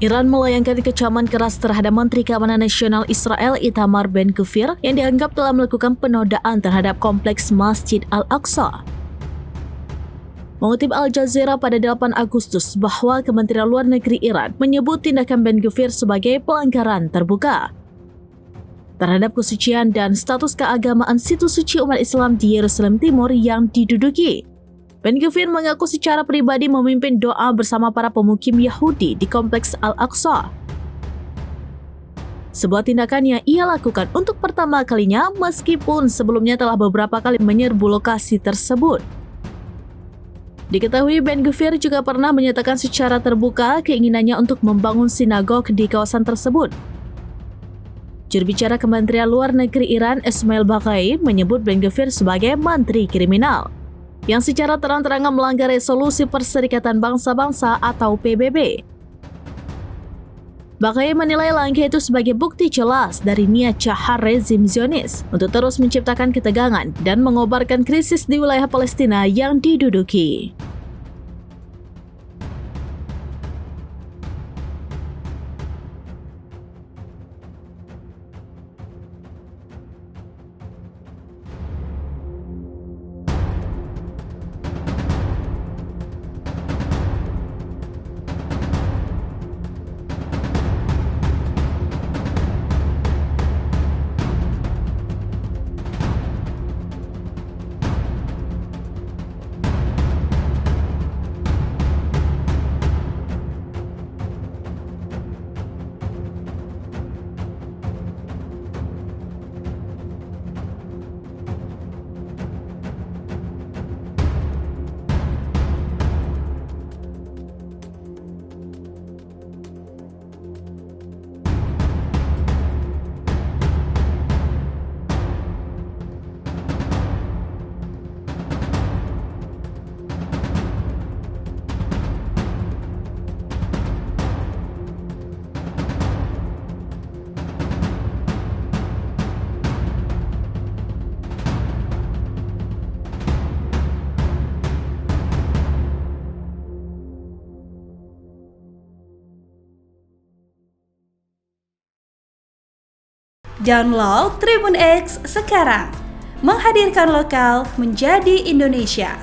Iran melayangkan kecaman keras terhadap Menteri Keamanan Nasional Israel Itamar Ben-Gvir yang dianggap telah melakukan penodaan terhadap kompleks Masjid Al-Aqsa. Mengutip Al Jazeera pada 8 Agustus bahwa Kementerian Luar Negeri Iran menyebut tindakan Ben-Gvir sebagai pelanggaran terbuka terhadap kesucian dan status keagamaan situs suci umat Islam di Yerusalem Timur yang diduduki. Ben-Gvir mengaku secara pribadi memimpin doa bersama para pemukim Yahudi di kompleks Al-Aqsa. Sebuah tindakan yang ia lakukan untuk pertama kalinya meskipun sebelumnya telah beberapa kali menyerbu lokasi tersebut. Diketahui Ben-Gvir juga pernah menyatakan secara terbuka keinginannya untuk membangun sinagog di kawasan tersebut. Juru bicara Kementerian Luar Negeri Iran Esmail Baghai menyebut Ben-Gvir sebagai menteri kriminal yang secara terang-terangan melanggar resolusi Perserikatan Bangsa-Bangsa atau PBB. Baghai menilai langkah itu sebagai bukti jelas dari niat jahat rezim Zionis untuk terus menciptakan ketegangan dan mengobarkan krisis di wilayah Palestina yang diduduki. Download Tribun X sekarang, menghadirkan lokal menjadi Indonesia.